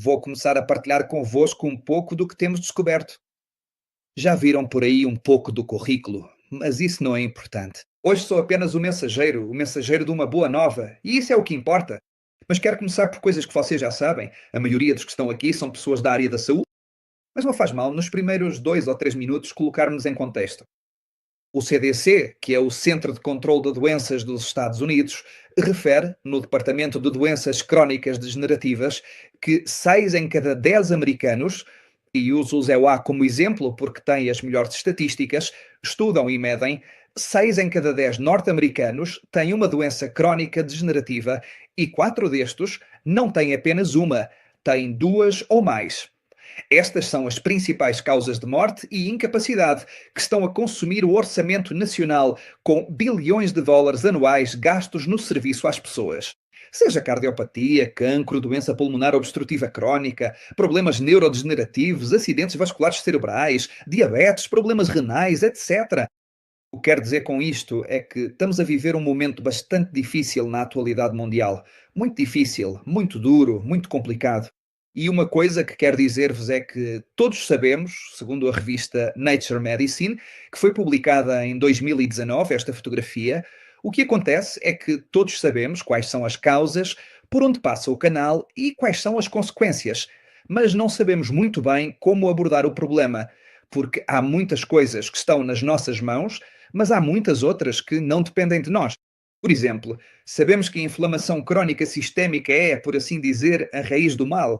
Vou começar a partilhar convosco um pouco do que temos descoberto. Já viram por aí um pouco do currículo, mas isso não é importante. Hoje sou apenas o mensageiro de uma boa nova, e isso é o que importa. Mas quero começar por coisas que vocês já sabem. A maioria dos que estão aqui são pessoas da área da saúde, mas não faz mal, nos primeiros 2 ou 3 minutos, colocarmos em contexto. O CDC, que é o Centro de Controlo de Doenças dos Estados Unidos, refere, no Departamento de Doenças Crónicas Degenerativas, que 6 em cada 10 americanos, e uso o ZEUA como exemplo porque tem as melhores estatísticas, estudam e medem, 6 em cada 10 norte-americanos têm uma doença crónica degenerativa e 4 destes não têm apenas uma, têm duas ou mais. Estas são as principais causas de morte e incapacidade que estão a consumir o orçamento nacional com bilhões de dólares anuais gastos no serviço às pessoas. Seja cardiopatia, cancro, doença pulmonar obstrutiva crónica, problemas neurodegenerativos, acidentes vasculares cerebrais, diabetes, problemas renais, etc. O que quero dizer com isto é que estamos a viver um momento bastante difícil na atualidade mundial. Muito difícil, muito duro, muito complicado. E uma coisa que quero dizer-vos é que todos sabemos, segundo a revista Nature Medicine, que foi publicada em 2019, esta fotografia, o que acontece é que todos sabemos quais são as causas, por onde passa o canal e quais são as consequências, mas não sabemos muito bem como abordar o problema, porque há muitas coisas que estão nas nossas mãos, mas há muitas outras que não dependem de nós. Por exemplo, sabemos que a inflamação crónica sistémica é, por assim dizer, a raiz do mal.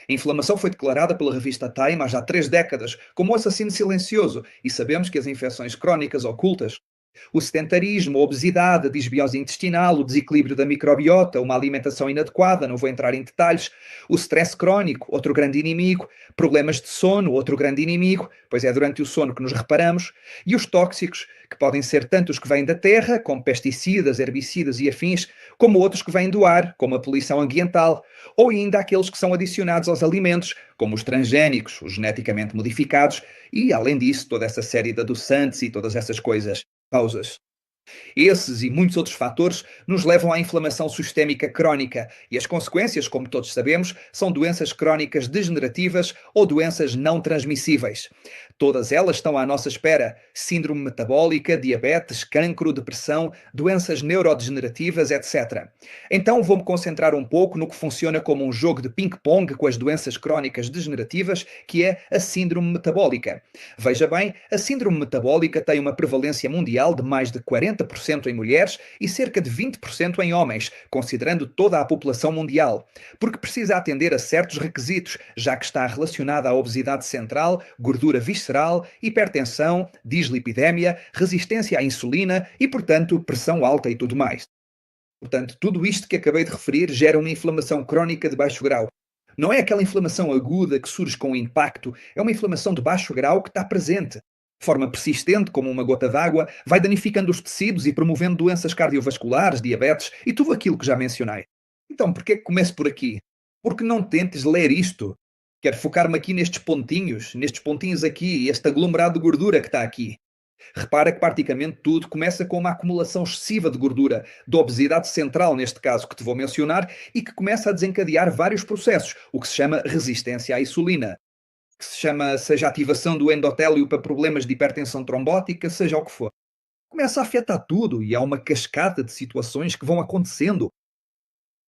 A inflamação foi declarada pela revista Time há já 3 décadas como um assassino silencioso e sabemos que as infecções crónicas ocultas, o sedentarismo, a obesidade, a disbiose intestinal, o desequilíbrio da microbiota, uma alimentação inadequada, não vou entrar em detalhes, o stress crónico, outro grande inimigo, problemas de sono, outro grande inimigo, pois é durante o sono que nos reparamos, e os tóxicos, que podem ser tanto os que vêm da terra, como pesticidas, herbicidas e afins, como outros que vêm do ar, como a poluição ambiental, ou ainda aqueles que são adicionados aos alimentos, como os transgénicos, os geneticamente modificados, e além disso, toda essa série de adoçantes e todas essas coisas. Causas. Esses e muitos outros fatores nos levam à inflamação sistémica crónica e as consequências, como todos sabemos, são doenças crónicas degenerativas ou doenças não transmissíveis. Todas elas estão à nossa espera: síndrome metabólica, diabetes, cancro, depressão, doenças neurodegenerativas, etc. Então vou-me concentrar um pouco no que funciona como um jogo de ping-pong com as doenças crónicas degenerativas, que é a síndrome metabólica. Veja bem, a síndrome metabólica tem uma prevalência mundial de mais de 40% em mulheres e cerca de 20% em homens, considerando toda a população mundial, porque precisa atender a certos requisitos, já que está relacionada à obesidade central, gordura visceral, hipertensão, dislipidemia, resistência à insulina e, portanto, pressão alta e tudo mais. Portanto, tudo isto que acabei de referir gera uma inflamação crónica de baixo grau. Não é aquela inflamação aguda que surge com o impacto, é uma inflamação de baixo grau que está presente. De forma persistente, como uma gota d'água, vai danificando os tecidos e promovendo doenças cardiovasculares, diabetes e tudo aquilo que já mencionei. Então, por que é que começo por aqui? Porque não tentes ler isto. Quero focar-me aqui nestes pontinhos aqui, este aglomerado de gordura que está aqui. Repara que praticamente tudo começa com uma acumulação excessiva de gordura, de obesidade central, neste caso que te vou mencionar, e que começa a desencadear vários processos, o que se chama resistência à insulina, que se chama, seja ativação do endotélio para problemas de hipertensão trombótica, seja o que for. Começa a afetar tudo e há uma cascata de situações que vão acontecendo.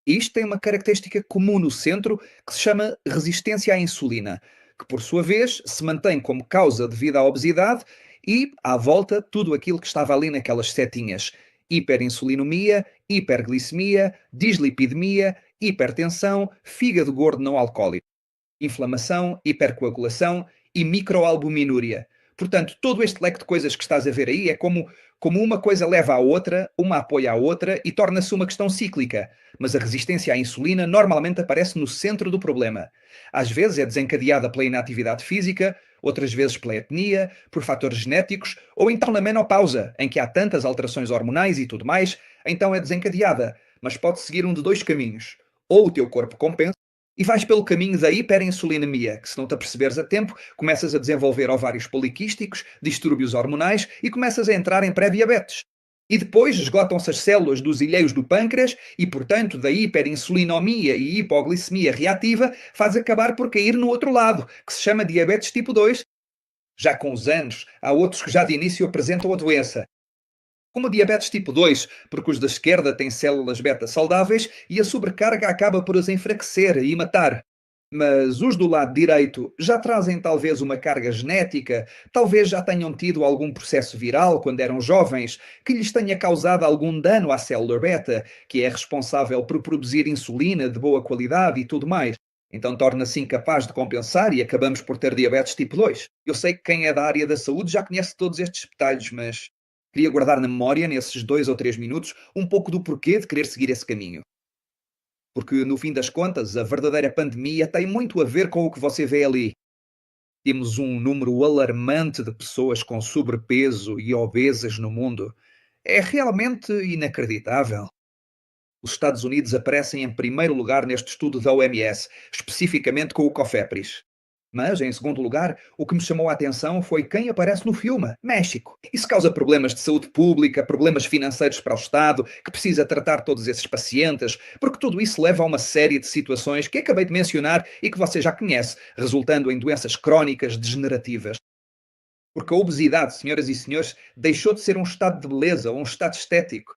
Isto tem uma característica comum no centro que se chama resistência à insulina, que por sua vez se mantém como causa devido à obesidade e, à volta, tudo aquilo que estava ali naquelas setinhas: hiperinsulinemia, hiperglicemia, dislipidemia, hipertensão, fígado gordo não alcoólico, inflamação, hipercoagulação e microalbuminúria. Portanto, todo este leque de coisas que estás a ver aí é como uma coisa leva à outra, uma apoia à outra e torna-se uma questão cíclica. Mas a resistência à insulina normalmente aparece no centro do problema. Às vezes é desencadeada pela inatividade física, outras vezes pela etnia, por fatores genéticos, ou então na menopausa, em que há tantas alterações hormonais e tudo mais, então é desencadeada. Mas pode seguir um de dois caminhos. Ou o teu corpo compensa, e vais pelo caminho da hiperinsulinemia, que se não te aperceberes a tempo, começas a desenvolver ovários poliquísticos, distúrbios hormonais e começas a entrar em pré-diabetes. E depois esgotam-se as células dos ilheiros do pâncreas e, portanto, da hiperinsulinomia e hipoglicemia reativa faz acabar por cair no outro lado, que se chama diabetes tipo 2. Já com os anos, há outros que já de início apresentam a doença, como o diabetes tipo 2, porque os da esquerda têm células beta saudáveis e a sobrecarga acaba por as enfraquecer e matar. Mas os do lado direito já trazem talvez uma carga genética, talvez já tenham tido algum processo viral quando eram jovens, que lhes tenha causado algum dano à célula beta, que é responsável por produzir insulina de boa qualidade e tudo mais. Então torna-se incapaz de compensar e acabamos por ter diabetes tipo 2. Eu sei que quem é da área da saúde já conhece todos estes detalhes, mas queria guardar na memória, nesses 2 ou 3 minutos, um pouco do porquê de querer seguir esse caminho. Porque, no fim das contas, a verdadeira pandemia tem muito a ver com o que você vê ali. Temos um número alarmante de pessoas com sobrepeso e obesas no mundo. É realmente inacreditável. Os Estados Unidos aparecem em primeiro lugar neste estudo da OMS, especificamente com o COFEPRIS. Mas, em segundo lugar, o que me chamou a atenção foi quem aparece no filme: México. Isso causa problemas de saúde pública, problemas financeiros para o Estado, que precisa tratar todos esses pacientes, porque tudo isso leva a uma série de situações que acabei de mencionar e que você já conhece, resultando em doenças crónicas degenerativas. Porque a obesidade, senhoras e senhores, deixou de ser um estado de beleza ou um estado estético.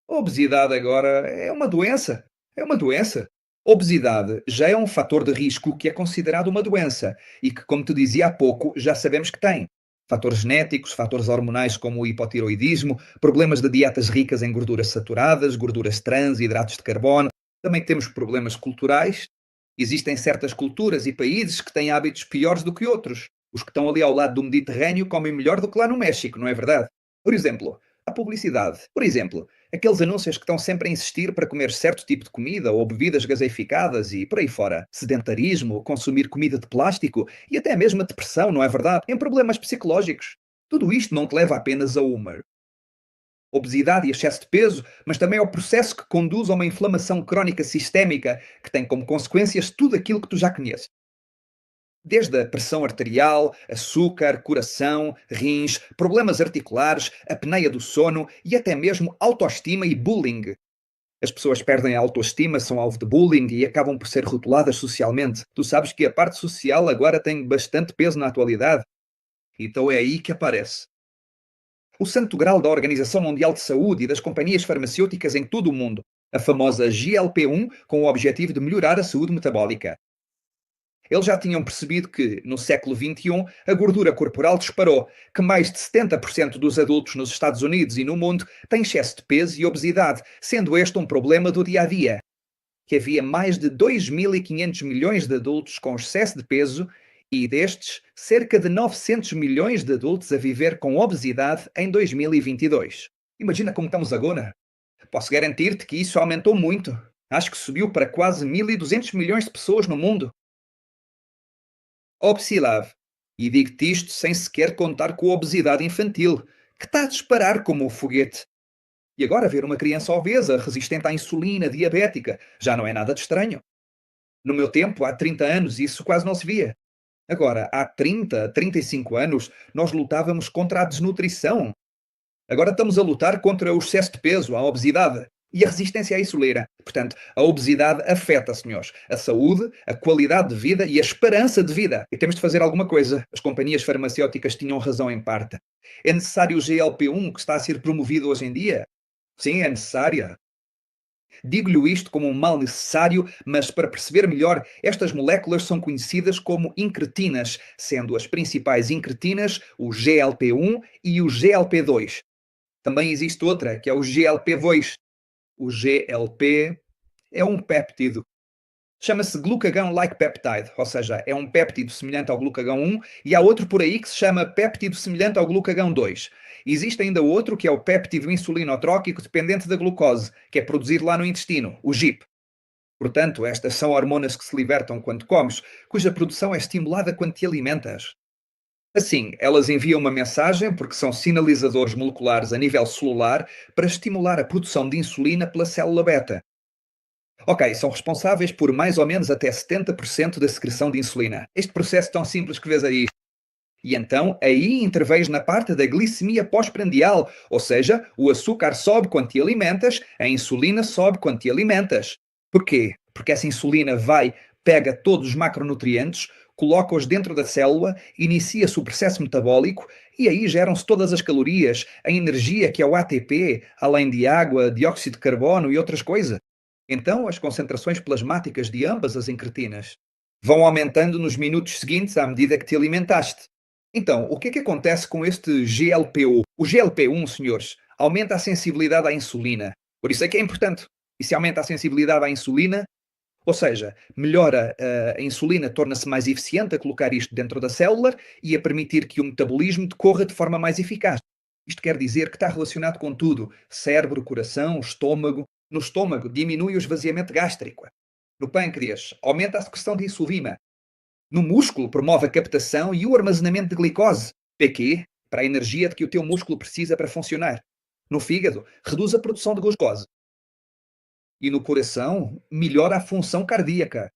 A obesidade agora é uma doença. É uma doença. Obesidade já é um fator de risco que é considerado uma doença e que, como te dizia há pouco, já sabemos que tem. Fatores genéticos, fatores hormonais como o hipotiroidismo, problemas de dietas ricas em gorduras saturadas, gorduras trans, hidratos de carbono. Também temos problemas culturais. Existem certas culturas e países que têm hábitos piores do que outros. Os que estão ali ao lado do Mediterrâneo comem melhor do que lá no México, não é verdade? Por exemplo, a publicidade. Por exemplo, aqueles anúncios que estão sempre a insistir para comer certo tipo de comida ou bebidas gaseificadas e por aí fora. Sedentarismo, consumir comida de plástico e até mesmo a depressão, não é verdade? Em problemas psicológicos. Tudo isto não te leva apenas a uma obesidade e excesso de peso, mas também ao processo que conduz a uma inflamação crónica sistémica que tem como consequências tudo aquilo que tu já conheces. Desde a pressão arterial, açúcar, coração, rins, problemas articulares, apneia do sono e até mesmo autoestima e bullying. As pessoas perdem a autoestima, são alvo de bullying e acabam por ser rotuladas socialmente. Tu sabes que a parte social agora tem bastante peso na atualidade. Então é aí que aparece. O santo grau da Organização Mundial de Saúde e das companhias farmacêuticas em todo o mundo, a famosa GLP-1, com o objetivo de melhorar a saúde metabólica. Eles já tinham percebido que, no século XXI, a gordura corporal disparou, que mais de 70% dos adultos nos Estados Unidos e no mundo têm excesso de peso e obesidade, sendo este um problema do dia a dia. Que havia mais de 2.500 milhões de adultos com excesso de peso e, destes, cerca de 900 milhões de adultos a viver com obesidade em 2022. Imagina como estamos agora. Posso garantir-te que isso aumentou muito. Acho que subiu para quase 1.200 milhões de pessoas no mundo. Opsilav. E digo-te isto sem sequer contar com a obesidade infantil, que está a disparar como um foguete. E agora ver uma criança obesa, resistente à insulina, diabética, já não é nada de estranho. No meu tempo, há 30 anos, isso quase não se via. Agora, há 30, 35 anos, nós lutávamos contra a desnutrição. Agora estamos a lutar contra o excesso de peso, a obesidade e a resistência à insulina. Portanto, a obesidade afeta, senhores, a saúde, a qualidade de vida e a esperança de vida. E temos de fazer alguma coisa. As companhias farmacêuticas tinham razão em parte. É necessário o GLP-1 que está a ser promovido hoje em dia? Sim, é necessária. Digo-lhe isto como um mal necessário, mas para perceber melhor, estas moléculas são conhecidas como incretinas, sendo as principais incretinas o GLP-1 e o GLP-2. Também existe outra, que é o GLP-2. O GLP é um péptido. Chama-se glucagon-like peptide, ou seja, é um péptido semelhante ao glucagon 1 e há outro por aí que se chama péptido semelhante ao glucagon 2. Existe ainda outro que é o péptido insulinotróquico dependente da glucose, que é produzido lá no intestino, o GIP. Portanto, estas são hormonas que se libertam quando comes, cuja produção é estimulada quando te alimentas. Assim, elas enviam uma mensagem porque são sinalizadores moleculares a nível celular para estimular a produção de insulina pela célula beta. Ok, são responsáveis por mais ou menos até 70% da secreção de insulina. Este processo tão simples que vês aí. E então aí intervens na parte da glicemia pós-prandial, ou seja, o açúcar sobe quando te alimentas, a insulina sobe quando te alimentas. Porquê? Porque essa insulina vai, pega todos os macronutrientes, coloca-os dentro da célula, inicia-se o processo metabólico e aí geram-se todas as calorias, a energia que é o ATP, além de água, dióxido de carbono e outras coisas. Então, as concentrações plasmáticas de ambas as incretinas vão aumentando nos minutos seguintes à medida que te alimentaste. Então, o que é que acontece com este GLP-1? O GLP-1, senhores, aumenta a sensibilidade à insulina. Por isso é que é importante. E se aumenta a sensibilidade à insulina, ou seja, melhora a insulina, torna-se mais eficiente a colocar isto dentro da célula e a permitir que o metabolismo decorra de forma mais eficaz. Isto quer dizer que está relacionado com tudo: cérebro, coração, estômago. No estômago, diminui o esvaziamento gástrico. No pâncreas, aumenta a secreção de insulina. No músculo, promove a captação e o armazenamento de glicose. Para quê? Para a energia de que o teu músculo precisa para funcionar. No fígado, reduz a produção de glucose. E no coração, melhora a função cardíaca.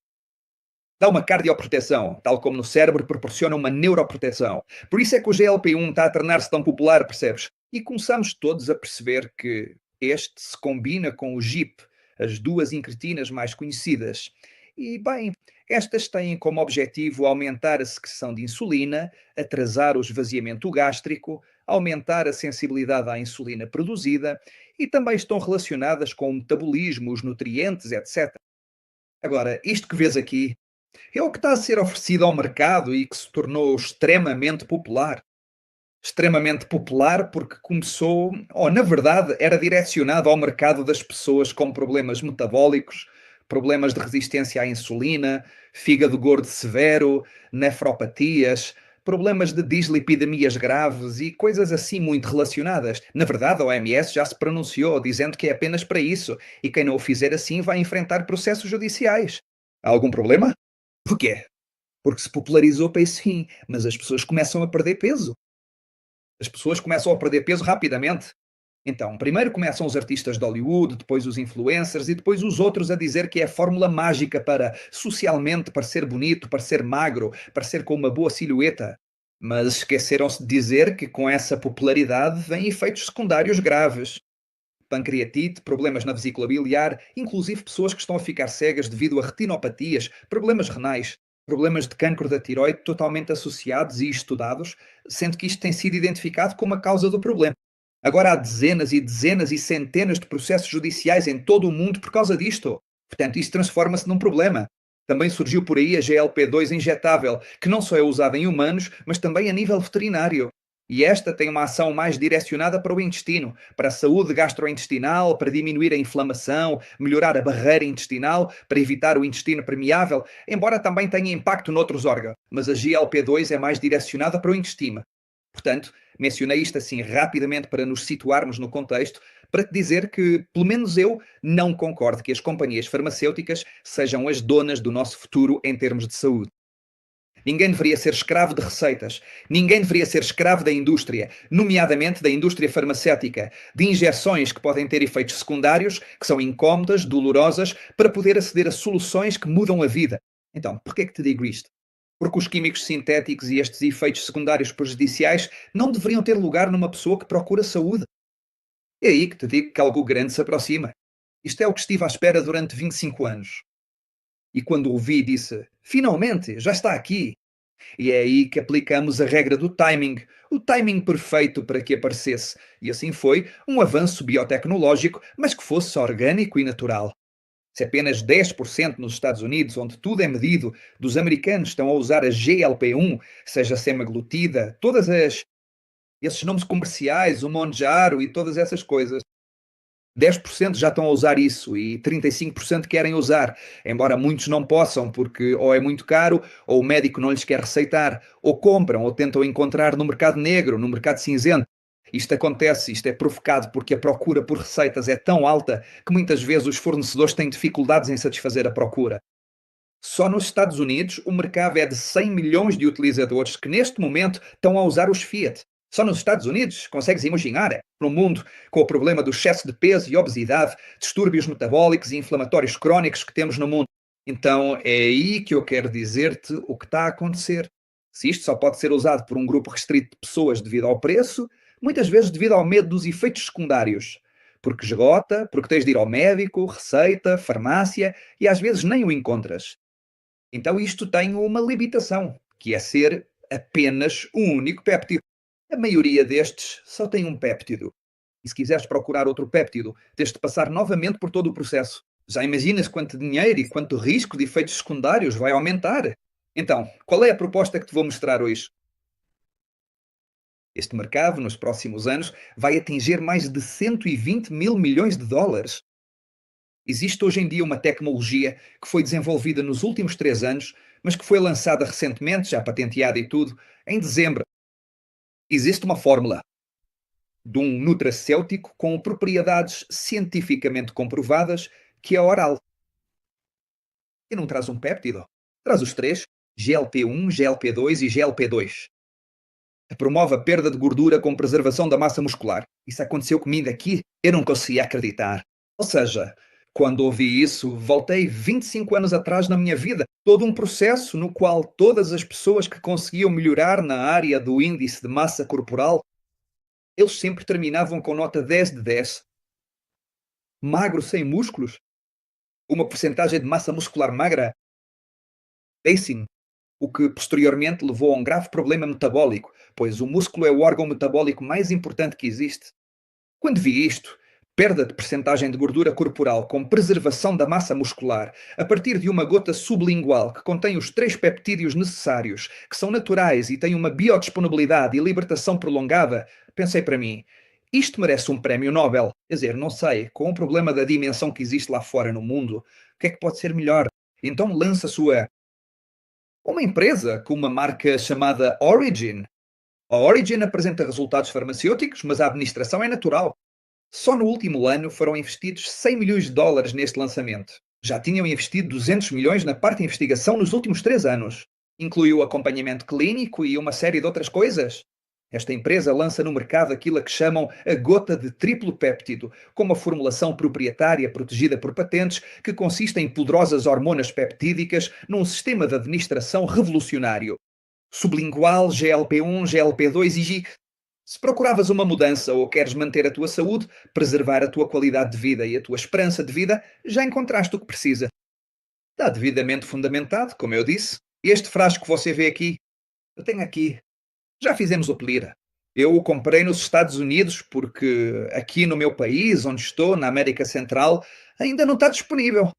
Dá uma cardioproteção, tal como no cérebro proporciona uma neuroproteção. Por isso é que o GLP-1 está a tornar-se tão popular, percebes? E começamos todos a perceber que este se combina com o GIP, as duas incretinas mais conhecidas. E, bem, estas têm como objetivo aumentar a secreção de insulina, atrasar o esvaziamento gástrico, aumentar a sensibilidade à insulina produzida e também estão relacionadas com o metabolismo, os nutrientes, etc. Agora, isto que vês aqui é o que está a ser oferecido ao mercado e que se tornou extremamente popular. Extremamente popular porque começou, ou na verdade, era direcionado ao mercado das pessoas com problemas metabólicos, problemas de resistência à insulina, fígado gordo severo, nefropatias, problemas de dislipidemias graves e coisas assim muito relacionadas. Na verdade, a OMS já se pronunciou dizendo que é apenas para isso e quem não o fizer assim vai enfrentar processos judiciais. Há algum problema? Porquê? Porque se popularizou para esse fim, mas as pessoas começam a perder peso. As pessoas começam a perder peso rapidamente. Então, primeiro começam os artistas de Hollywood, depois os influencers e depois os outros a dizer que é a fórmula mágica para socialmente parecer bonito, parecer magro, parecer com uma boa silhueta. Mas esqueceram-se de dizer que com essa popularidade vêm efeitos secundários graves. Pancreatite, problemas na vesícula biliar, inclusive pessoas que estão a ficar cegas devido a retinopatias, problemas renais, problemas de cancro da tiroide totalmente associados e estudados, sendo que isto tem sido identificado como a causa do problema. Agora há dezenas e dezenas e centenas de processos judiciais em todo o mundo por causa disto. Portanto, isso transforma-se num problema. Também surgiu por aí a GLP-2 injetável, que não só é usada em humanos, mas também a nível veterinário. E esta tem uma ação mais direcionada para o intestino, para a saúde gastrointestinal, para diminuir a inflamação, melhorar a barreira intestinal, para evitar o intestino permeável, embora também tenha impacto noutros órgãos. Mas a GLP-2 é mais direcionada para o intestino. Portanto, mencionei isto assim rapidamente para nos situarmos no contexto, para te dizer que, pelo menos eu, não concordo que as companhias farmacêuticas sejam as donas do nosso futuro em termos de saúde. Ninguém deveria ser escravo de receitas. Ninguém deveria ser escravo da indústria, nomeadamente da indústria farmacêutica, de injeções que podem ter efeitos secundários, que são incómodas, dolorosas, para poder aceder a soluções que mudam a vida. Então, por que é que te digo isto? Porque os químicos sintéticos e estes efeitos secundários prejudiciais não deveriam ter lugar numa pessoa que procura saúde. É aí que te digo que algo grande se aproxima. Isto é o que estive à espera durante 25 anos. E quando o vi, disse: finalmente, já está aqui. E é aí que aplicamos a regra do timing, o timing perfeito para que aparecesse. E assim foi, um avanço biotecnológico, mas que fosse orgânico e natural. Se apenas 10% nos Estados Unidos, onde tudo é medido, dos americanos estão a usar a GLP-1, seja semaglutida, esses nomes comerciais, o Monjaro e todas essas coisas, 10% já estão a usar isso e 35% querem usar, embora muitos não possam, porque ou é muito caro, ou o médico não lhes quer receitar, ou compram, ou tentam encontrar no mercado negro, no mercado cinzento. Isto acontece, isto é provocado porque a procura por receitas é tão alta que muitas vezes os fornecedores têm dificuldades em satisfazer a procura. Só nos Estados Unidos, o mercado é de 100 milhões de utilizadores que neste momento estão a usar os Fiat. Só nos Estados Unidos, consegues imaginar, num mundo com o problema do excesso de peso e obesidade, distúrbios metabólicos e inflamatórios crónicos que temos no mundo. Então é aí que eu quero dizer-te o que está a acontecer. Se isto só pode ser usado por um grupo restrito de pessoas devido ao preço, muitas vezes devido ao medo dos efeitos secundários. Porque esgota, porque tens de ir ao médico, receita, farmácia e às vezes nem o encontras. Então isto tem uma limitação, que é ser apenas um único péptido. A maioria destes só tem um péptido. E se quiseres procurar outro péptido, tens de passar novamente por todo o processo. Já imaginas quanto dinheiro e quanto risco de efeitos secundários vai aumentar? Então, qual é a proposta que te vou mostrar hoje? Este mercado, nos próximos anos, vai atingir mais de 120 mil milhões de dólares. Existe hoje em dia uma tecnologia que foi desenvolvida nos últimos 3 anos, mas que foi lançada recentemente, já patenteada e tudo, em dezembro. Existe uma fórmula de um nutracêutico com propriedades cientificamente comprovadas que é oral. E não traz um péptido. Traz os três: GLP-1, GLP-2 e GLP-2. Promove a perda de gordura com preservação da massa muscular. Isso aconteceu comigo aqui, eu não conseguia acreditar. Ou seja, quando ouvi isso, voltei 25 anos atrás na minha vida. Todo um processo no qual todas as pessoas que conseguiam melhorar na área do índice de massa corporal, eles sempre terminavam com nota 10 de 10. Magro sem músculos, uma porcentagem de massa muscular magra, pacing, o que posteriormente levou a um grave problema metabólico, pois o músculo é o órgão metabólico mais importante que existe. Quando vi isto, perda de percentagem de gordura corporal com preservação da massa muscular a partir de uma gota sublingual que contém os três peptídeos necessários, que são naturais e têm uma biodisponibilidade e libertação prolongada, pensei para mim, isto merece um prémio Nobel. Quer dizer, não sei, com o problema da dimensão que existe lá fora no mundo, o que é que pode ser melhor? Então lança uma empresa com uma marca chamada Origin. A Origin apresenta resultados farmacêuticos, mas a administração é natural. Só no último ano foram investidos 100 milhões de dólares neste lançamento. Já tinham investido 200 milhões na parte de investigação nos últimos 3 anos. Incluiu acompanhamento clínico e uma série de outras coisas. Esta empresa lança no mercado aquilo a que chamam a gota de triplo péptido, com uma formulação proprietária protegida por patentes que consiste em poderosas hormonas peptídicas num sistema de administração revolucionário. Sublingual, GLP-1, GLP-2 e GIC. Se procuravas uma mudança ou queres manter a tua saúde, preservar a tua qualidade de vida e a tua esperança de vida, já encontraste o que precisa. Está devidamente fundamentado, como eu disse. Este frasco que você vê aqui, eu tenho aqui. Já fizemos o pelir. Eu o comprei nos Estados Unidos porque aqui no meu país, onde estou, na América Central, ainda não está disponível.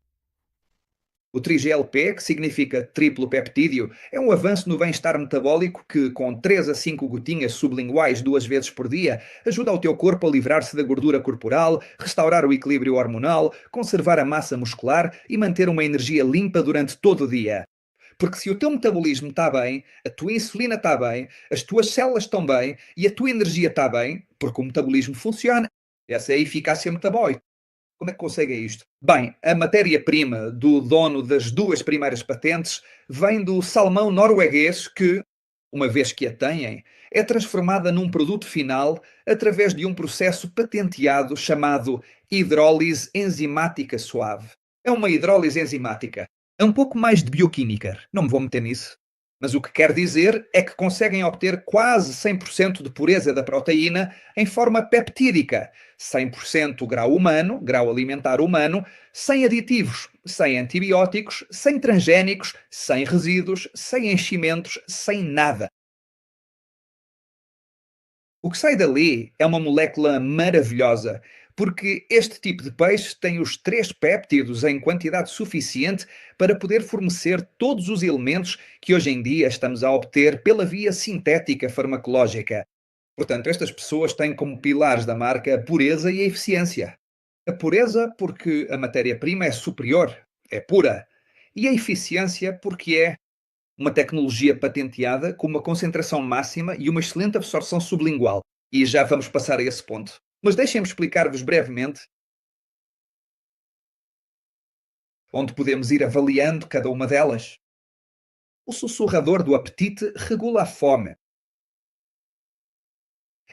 O tri-GLP, que significa triplo peptídeo, é um avanço no bem-estar metabólico que, com 3 a 5 gotinhas sublinguais 2 vezes por dia, ajuda o teu corpo a livrar-se da gordura corporal, restaurar o equilíbrio hormonal, conservar a massa muscular e manter uma energia limpa durante todo o dia. Porque se o teu metabolismo está bem, a tua insulina está bem, as tuas células estão bem e a tua energia está bem, porque o metabolismo funciona. Essa é a eficácia metabólica. Como é que conseguem isto? Bem, a matéria-prima do dono das duas primeiras patentes vem do salmão norueguês que, uma vez que a têm, é transformada num produto final através de um processo patenteado chamado hidrólise enzimática suave. É uma hidrólise enzimática. É um pouco mais de bioquímica, não me vou meter nisso. Mas o que quer dizer é que conseguem obter quase 100% de pureza da proteína em forma peptídica, 100% grau humano, grau alimentar humano, sem aditivos, sem antibióticos, sem transgénicos, sem resíduos, sem enchimentos, sem nada. O que sai dali é uma molécula maravilhosa, porque este tipo de peixe tem os três péptidos em quantidade suficiente para poder fornecer todos os elementos que hoje em dia estamos a obter pela via sintética farmacológica. Portanto, estas pessoas têm como pilares da marca a pureza e a eficiência. A pureza porque a matéria-prima é superior, é pura. E a eficiência porque é uma tecnologia patenteada com uma concentração máxima e uma excelente absorção sublingual. E já vamos passar a esse ponto. Mas deixem-me explicar-vos brevemente onde podemos ir avaliando cada uma delas. O sussurrador do apetite regula a fome.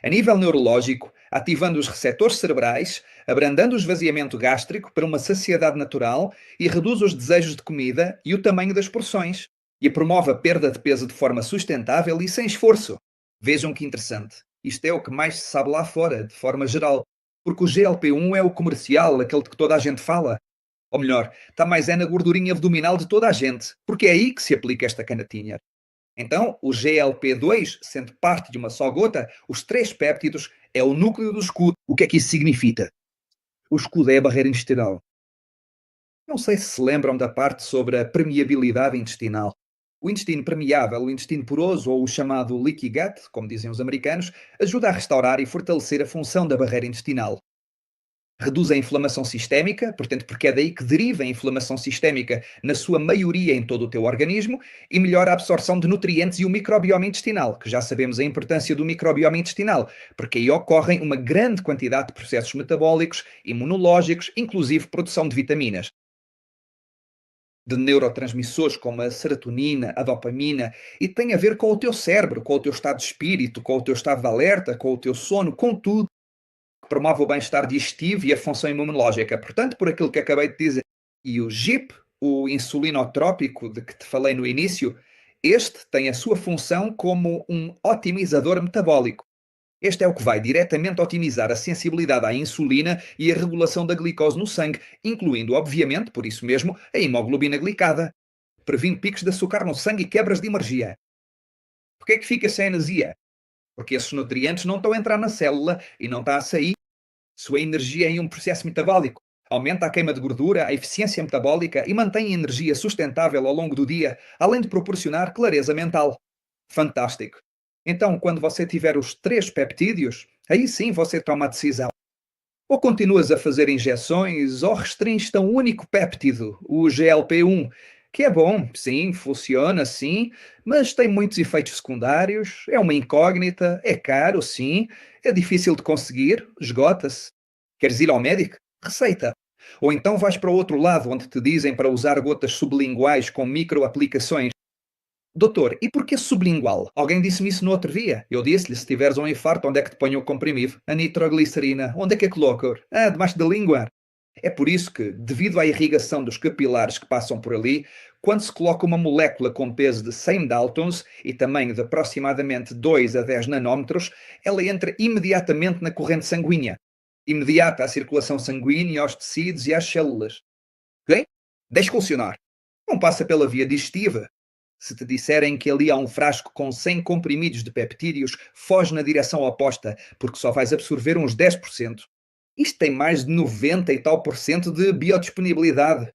A nível neurológico, ativando os receptores cerebrais, abrandando o esvaziamento gástrico para uma saciedade natural e reduz os desejos de comida e o tamanho das porções. e promove a perda de peso de forma sustentável e sem esforço. Vejam que interessante. Isto é o que mais se sabe lá fora, de forma geral. Porque o GLP-1 é o comercial, aquele de que toda a gente fala. Ou melhor, está mais é na gordurinha abdominal de toda a gente, porque é aí que se aplica esta canatinha. Então, o GLP-2, sendo parte de uma só gota, os três péptidos, é o núcleo do escudo. O que é que isso significa? O escudo é a barreira intestinal. Não sei se se lembram da parte sobre a permeabilidade intestinal. O intestino permeável, o intestino poroso ou o chamado leaky gut, como dizem os americanos, ajuda a restaurar e fortalecer a função da barreira intestinal. Reduz a inflamação sistémica, portanto, porque é daí que deriva a inflamação sistémica, na sua maioria em todo o teu organismo, e melhora a absorção de nutrientes e o microbioma intestinal, que já sabemos a importância do microbioma intestinal, porque aí ocorrem uma grande quantidade de processos metabólicos, imunológicos, inclusive produção de vitaminas, de neurotransmissores como a serotonina, a dopamina, e tem a ver com o teu cérebro, com o teu estado de espírito, com o teu estado de alerta, com o teu sono, com tudo que promove o bem-estar digestivo e a função imunológica. Portanto, por aquilo que acabei de dizer. E o GIP, o insulinotrópico de que te falei no início, este tem a sua função como um otimizador metabólico. Este é o que vai diretamente otimizar a sensibilidade à insulina e a regulação da glicose no sangue, incluindo, obviamente, por isso mesmo, a hemoglobina glicada. Previne picos de açúcar no sangue e quebras de energia. Porquê é que fica sem energia? Porque esses nutrientes não estão a entrar na célula e não está a sair sua energia em um processo metabólico. Aumenta a queima de gordura, a eficiência metabólica e mantém a energia sustentável ao longo do dia, além de proporcionar clareza mental. Fantástico! Então, quando você tiver os três peptídeos, aí sim você toma a decisão. Ou continuas a fazer injeções, ou restringes a um único péptido, o GLP-1, que é bom, sim, funciona, sim, mas tem muitos efeitos secundários, é uma incógnita, é caro, sim, é difícil de conseguir, esgota-se. Queres ir ao médico? Receita. Ou então vais para o outro lado, onde te dizem para usar gotas sublinguais com microaplicações. Doutor, e porquê sublingual? Alguém disse-me isso no outro dia. Eu disse-lhe, se tiveres um infarto, onde é que te ponho o comprimido? A nitroglicerina. Onde é que a coloco? Ah, debaixo da língua. É por isso que, devido à irrigação dos capilares que passam por ali, quando se coloca uma molécula com peso de 100 daltons e tamanho de aproximadamente 2 a 10 nanómetros, ela entra imediatamente na corrente sanguínea. Imediata à circulação sanguínea, aos tecidos e às células. Ok? Deixe funcionar. Não passa pela via digestiva. Se te disserem que ali há um frasco com 100 comprimidos de peptídeos, foge na direção oposta, porque só vais absorver uns 10%. Isto tem mais de 90 e tal por cento de biodisponibilidade.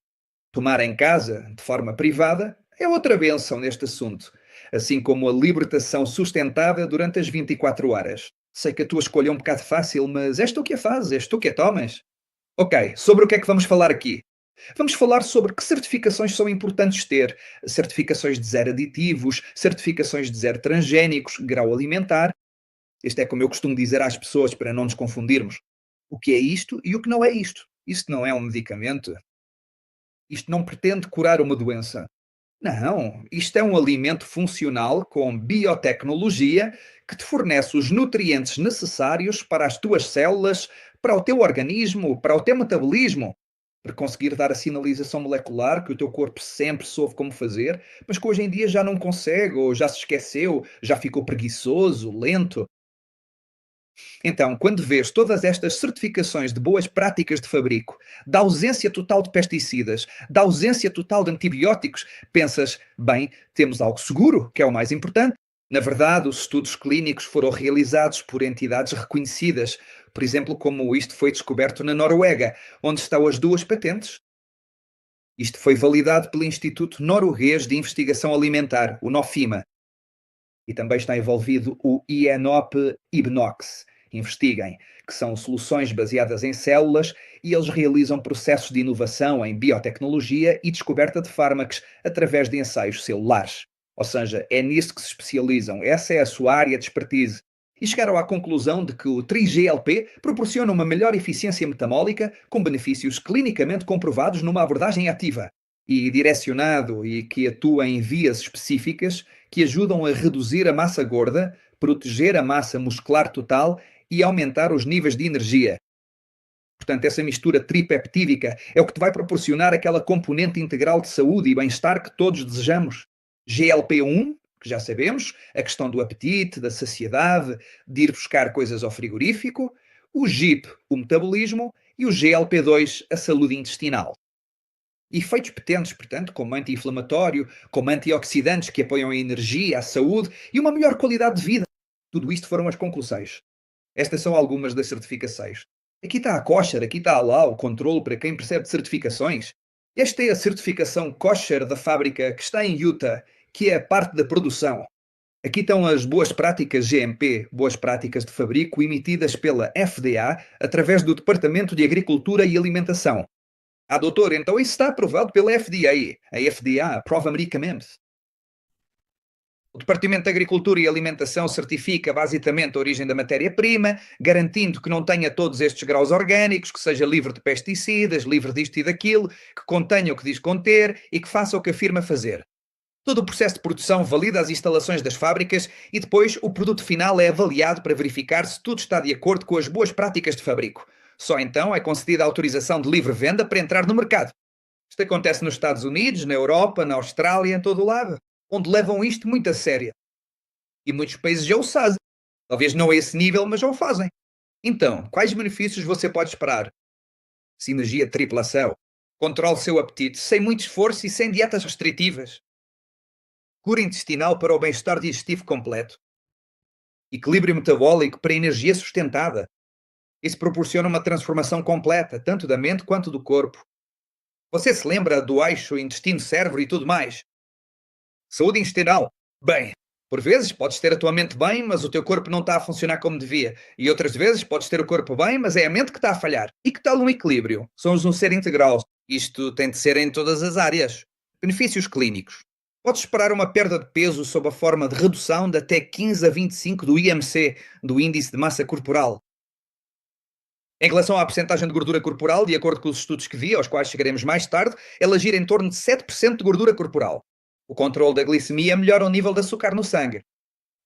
Tomar em casa, de forma privada, é outra benção neste assunto, assim como a libertação sustentada durante as 24 horas. Sei que a tua escolha é um bocado fácil, mas és tu que a fazes, és tu que a tomas. Ok, sobre o que é que vamos falar aqui? Vamos falar sobre que certificações são importantes ter. Certificações de zero aditivos, certificações de zero transgénicos, grau alimentar. Este é como eu costumo dizer às pessoas para não nos confundirmos. O que é isto e o que não é isto. Isto não é um medicamento. Isto não pretende curar uma doença. Não, isto é um alimento funcional com biotecnologia que te fornece os nutrientes necessários para as tuas células, para o teu organismo, para o teu metabolismo, para conseguir dar a sinalização molecular que o teu corpo sempre soube como fazer, mas que hoje em dia já não consegue, ou já se esqueceu, já ficou preguiçoso, lento. Então, quando vês todas estas certificações de boas práticas de fabrico, da ausência total de pesticidas, da ausência total de antibióticos, pensas, bem, temos algo seguro, que é o mais importante. Na verdade, os estudos clínicos foram realizados por entidades reconhecidas, por exemplo, como isto foi descoberto na Noruega, onde estão as duas patentes. Isto foi validado pelo Instituto Norueguês de Investigação Alimentar, o NOFIMA, e também está envolvido o INOP Ibnox. Investiguem, que são soluções baseadas em células e eles realizam processos de inovação em biotecnologia e descoberta de fármacos através de ensaios celulares. Ou seja, é nisso que se especializam, essa é a sua área de expertise. E chegaram à conclusão de que o 3GLP proporciona uma melhor eficiência metabólica com benefícios clinicamente comprovados numa abordagem ativa e direcionado e que atua em vias específicas que ajudam a reduzir a massa gorda, proteger a massa muscular total e aumentar os níveis de energia. Portanto, essa mistura tripeptídica é o que te vai proporcionar aquela componente integral de saúde e bem-estar que todos desejamos. GLP-1, que já sabemos, a questão do apetite, da saciedade, de ir buscar coisas ao frigorífico, o GIP, o metabolismo, e o GLP-2, a saúde intestinal. Efeitos potentes, portanto, como anti-inflamatório, como antioxidantes que apoiam a energia, a saúde e uma melhor qualidade de vida. Tudo isto foram as conclusões. Estas são algumas das certificações. Aqui está a kosher, aqui está lá o controle para quem percebe de certificações. Esta é a certificação kosher da fábrica que está em Utah, que é a parte da produção. Aqui estão as boas práticas GMP, boas práticas de fabrico, emitidas pela FDA através do Departamento de Agricultura e Alimentação. Ah, doutor, então isso está aprovado pela FDA. A FDA aprova medicamentos. O Departamento de Agricultura e Alimentação certifica basicamente a origem da matéria-prima, garantindo que não tenha todos estes graus orgânicos, que seja livre de pesticidas, livre disto e daquilo, que contenha o que diz conter e que faça o que afirma fazer. Todo o processo de produção valida as instalações das fábricas e depois o produto final é avaliado para verificar se tudo está de acordo com as boas práticas de fabrico. Só então é concedida a autorização de livre venda para entrar no mercado. Isto acontece nos Estados Unidos, na Europa, na Austrália, em todo o lado, onde levam isto muito a sério. E muitos países já o fazem. Talvez não a esse nível, mas já o fazem. Então, quais benefícios você pode esperar? Sinergia de triplação. Controle seu apetite sem muito esforço e sem dietas restritivas. Cura intestinal para o bem-estar digestivo completo. Equilíbrio metabólico para energia sustentada. Isso proporciona uma transformação completa, tanto da mente quanto do corpo. Você se lembra do eixo intestino-cérebro e tudo mais? Saúde intestinal. Bem, por vezes podes ter a tua mente bem, mas o teu corpo não está a funcionar como devia. E outras vezes podes ter o corpo bem, mas é a mente que está a falhar. E que tal um equilíbrio? Somos um ser integral. Isto tem de ser em todas as áreas. Benefícios clínicos. Podes esperar uma perda de peso sob a forma de redução de até 15 a 25 do IMC, do Índice de Massa Corporal. Em relação à percentagem de gordura corporal, de acordo com os estudos que vi, aos quais chegaremos mais tarde, ela gira em torno de 7% de gordura corporal. O controle da glicemia melhora o nível de açúcar no sangue.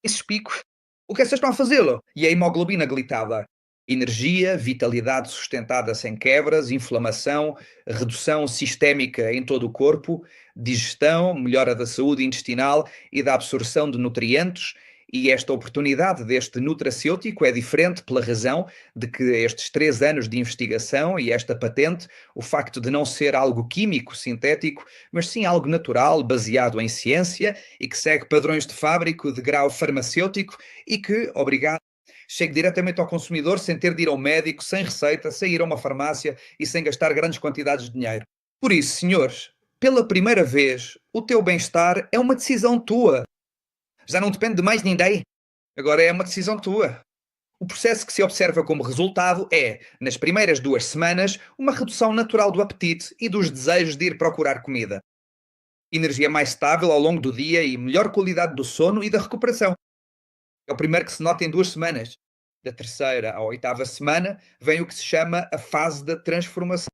Esses picos, o que é que vocês estão a fazê-lo? E a hemoglobina glitada? Energia, vitalidade sustentada sem quebras, inflamação, redução sistémica em todo o corpo, digestão, melhora da saúde intestinal e da absorção de nutrientes. E esta oportunidade deste nutracêutico é diferente pela razão de que estes 3 anos de investigação e esta patente, o facto de não ser algo químico, sintético, mas sim algo natural, baseado em ciência e que segue padrões de fábrico de grau farmacêutico e que, obrigado, chegue diretamente ao consumidor sem ter de ir ao médico, sem receita, sem ir a uma farmácia e sem gastar grandes quantidades de dinheiro. Por isso, senhores, pela primeira vez, o teu bem-estar é uma decisão tua. Já não depende de mais ninguém. Agora é uma decisão tua. O processo que se observa como resultado é, nas primeiras 2 semanas, uma redução natural do apetite e dos desejos de ir procurar comida. Energia mais estável ao longo do dia e melhor qualidade do sono e da recuperação. É o primeiro que se nota em 2 semanas. Da terceira à oitava semana vem o que se chama a fase da transformação.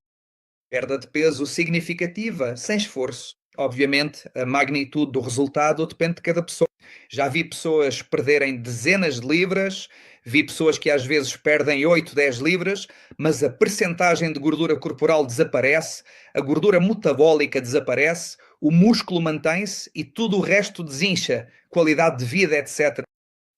Perda de peso significativa, sem esforço. Obviamente, a magnitude do resultado depende de cada pessoa. Já vi pessoas perderem dezenas de libras, vi pessoas que às vezes perdem 8, 10 libras, mas a percentagem de gordura corporal desaparece, a gordura metabólica desaparece, o músculo mantém-se e tudo o resto desincha, qualidade de vida, etc.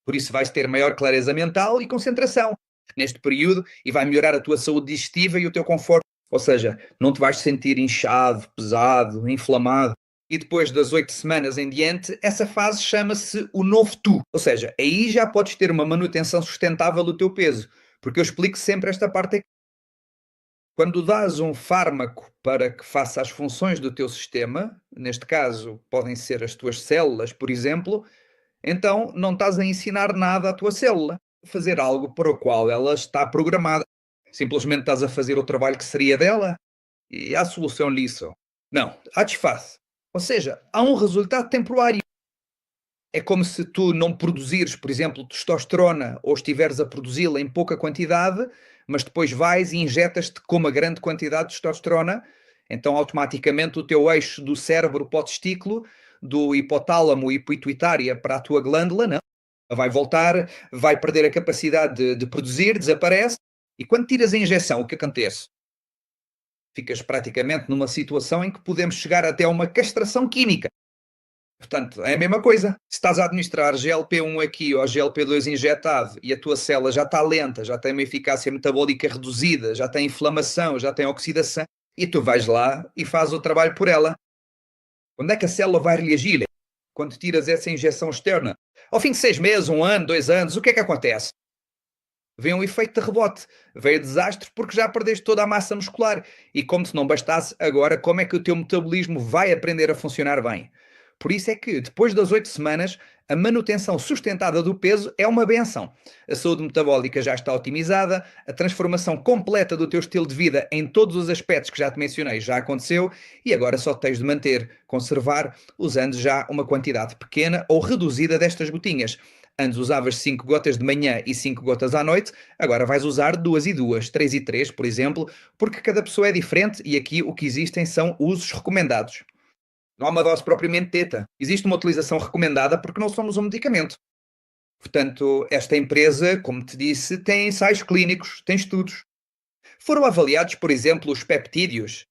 Por isso vais ter maior clareza mental e concentração neste período e vai melhorar a tua saúde digestiva e o teu conforto. Ou seja, não te vais sentir inchado, pesado, inflamado. E depois das 8 semanas em diante, essa fase chama-se o novo tu. Ou seja, aí já podes ter uma manutenção sustentável do teu peso. Porque eu explico sempre esta parte aqui. Quando dás um fármaco para que faça as funções do teu sistema, neste caso podem ser as tuas células, por exemplo, então não estás a ensinar nada à tua célula a fazer algo para o qual ela está programada. Simplesmente estás a fazer o trabalho que seria dela e há solução nisso. Não, há desfase. Ou seja, há um resultado temporário. É como se tu não produzires, por exemplo, testosterona ou estiveres a produzi-la em pouca quantidade, mas depois vais e injetas-te com uma grande quantidade de testosterona, então automaticamente o teu eixo do cérebro para o testículo, do hipotálamo e pituitária para a tua glândula, não. Vai voltar, vai perder a capacidade de produzir, desaparece, e quando tiras a injeção, o que acontece? Ficas praticamente numa situação em que podemos chegar até a uma castração química. Portanto, é a mesma coisa. Se estás a administrar GLP-1 aqui ou GLP-2 injetado e a tua célula já está lenta, já tem uma eficácia metabólica reduzida, já tem inflamação, já tem oxidação, e tu vais lá e fazes o trabalho por ela. Quando é que a célula vai reagir? Quando tiras essa injeção externa. Ao fim de 6 meses, um ano, 2 anos, o que é que acontece? Vem um efeito de rebote, veio desastre porque já perdeste toda a massa muscular. E como se não bastasse, agora como é que o teu metabolismo vai aprender a funcionar bem? Por isso é que, depois das 8 semanas, a manutenção sustentada do peso é uma benção. A saúde metabólica já está otimizada, a transformação completa do teu estilo de vida em todos os aspectos que já te mencionei já aconteceu e agora só tens de manter, conservar, usando já uma quantidade pequena ou reduzida destas gotinhas. Antes usavas 5 gotas de manhã e 5 gotas à noite, agora vais usar 2 e 2, 3 e 3, por exemplo, porque cada pessoa é diferente e aqui o que existem são usos recomendados. Não há uma dose propriamente dita. Existe uma utilização recomendada porque não somos um medicamento. Portanto, esta empresa, como te disse, tem ensaios clínicos, tem estudos. Foram avaliados, por exemplo, os peptídeos.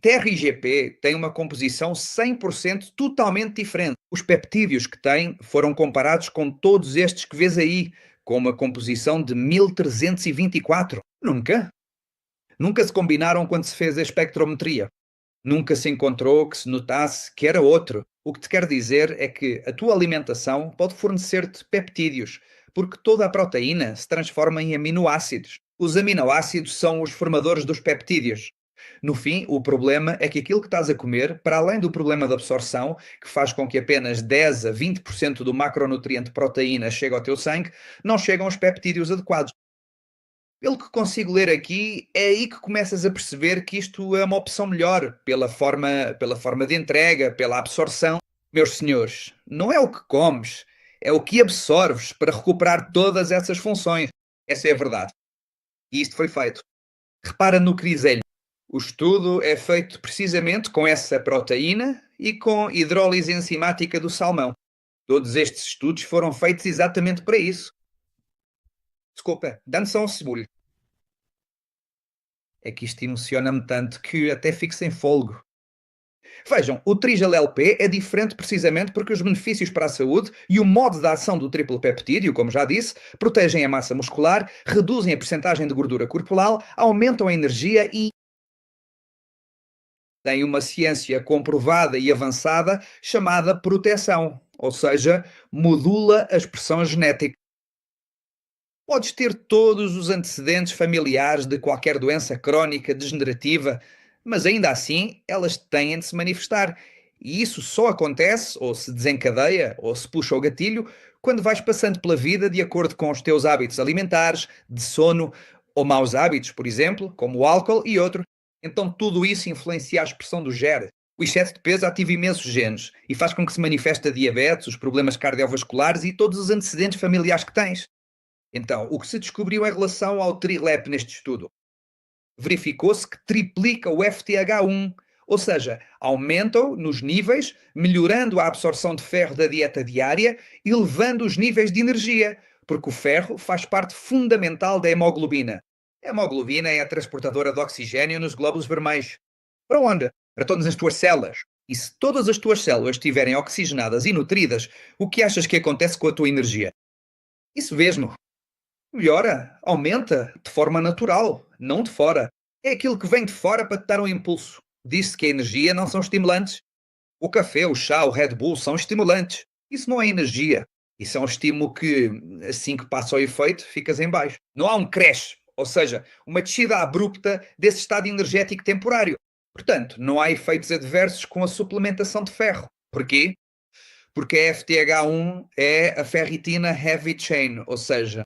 TRIGP tem uma composição 100% totalmente diferente. Os peptídeos que tem foram comparados com todos estes que vês aí, com uma composição de 1324. Nunca. Nunca se combinaram quando se fez a espectrometria. Nunca se encontrou que se notasse que era outro. O que te quero dizer é que a tua alimentação pode fornecer-te peptídeos, porque toda a proteína se transforma em aminoácidos. Os aminoácidos são os formadores dos peptídeos. No fim, o problema é que aquilo que estás a comer, para além do problema da absorção, que faz com que apenas 10 a 20% do macronutriente proteína chegue ao teu sangue, não chegam os peptídeos adequados. Pelo que consigo ler aqui, é aí que começas a perceber que isto é uma opção melhor, pela forma de entrega, pela absorção. Meus senhores, não é o que comes, é o que absorves para recuperar todas essas funções. Essa é a verdade. E isto foi feito. Repara no criselho. O estudo é feito precisamente com essa proteína e com hidrólise enzimática do salmão. Todos estes estudos foram feitos exatamente para isso. Desculpa, dá-me só um segundo. É que isto emociona-me tanto que até fico sem fôlego. Vejam, o Trigel-LP é diferente precisamente porque os benefícios para a saúde e o modo de ação do triplo peptídeo, como já disse, protegem a massa muscular, reduzem a percentagem de gordura corporal, aumentam a energia e têm uma ciência comprovada e avançada chamada proteção, ou seja, modula a expressão genética. Podes ter todos os antecedentes familiares de qualquer doença crónica degenerativa, mas ainda assim elas têm de se manifestar. E isso só acontece, ou se desencadeia, ou se puxa o gatilho, quando vais passando pela vida de acordo com os teus hábitos alimentares, de sono, ou maus hábitos, por exemplo, como o álcool e outros. Então tudo isso influencia a expressão do gene. O excesso de peso ativa imensos genes e faz com que se manifeste a diabetes, os problemas cardiovasculares e todos os antecedentes familiares que tens. Então, o que se descobriu em relação ao Trilep neste estudo? Verificou-se que triplica o FTH1, ou seja, aumenta-o nos níveis, melhorando a absorção de ferro da dieta diária e elevando os níveis de energia, porque o ferro faz parte fundamental da hemoglobina. A hemoglobina é a transportadora de oxigênio nos glóbulos vermelhos. Para onde? Para todas as tuas células. E se todas as tuas células estiverem oxigenadas e nutridas, o que achas que acontece com a tua energia? Isso mesmo, melhora, aumenta de forma natural, não de fora. É aquilo que vem de fora para te dar um impulso. Diz-se que a energia não são estimulantes. O café, o chá, o Red Bull são estimulantes. Isso não é energia. Isso é um estímulo que, assim que passa o efeito, ficas em baixo. Não há um crash, ou seja, uma descida abrupta desse estado energético temporário. Portanto, não há efeitos adversos com a suplementação de ferro. Porquê? Porque a FTH1 é a ferritina heavy chain, ou seja,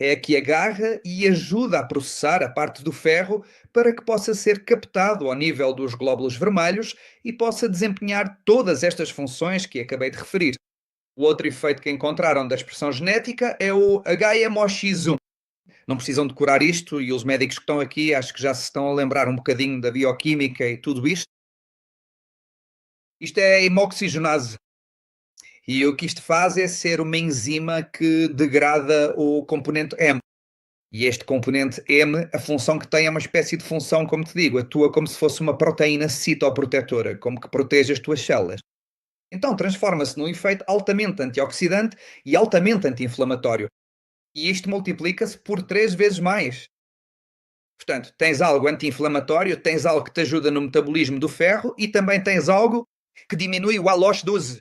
é a que agarra e ajuda a processar a parte do ferro para que possa ser captado ao nível dos glóbulos vermelhos e possa desempenhar todas estas funções que acabei de referir. O outro efeito que encontraram da expressão genética é o HMOX1. Não precisam decorar isto e os médicos que estão aqui acho que já se estão a lembrar um bocadinho da bioquímica e tudo isto. Isto é a hemoxigenase. E o que isto faz é ser uma enzima que degrada o componente M. E este componente M, a função que tem é uma espécie de função, como te digo, atua como se fosse uma proteína citoprotetora, como que protege as tuas células. Então transforma-se num efeito altamente antioxidante e altamente anti-inflamatório. E isto multiplica-se por 3 vezes mais. Portanto, tens algo anti-inflamatório, tens algo que te ajuda no metabolismo do ferro e também tens algo que diminui o alox-12.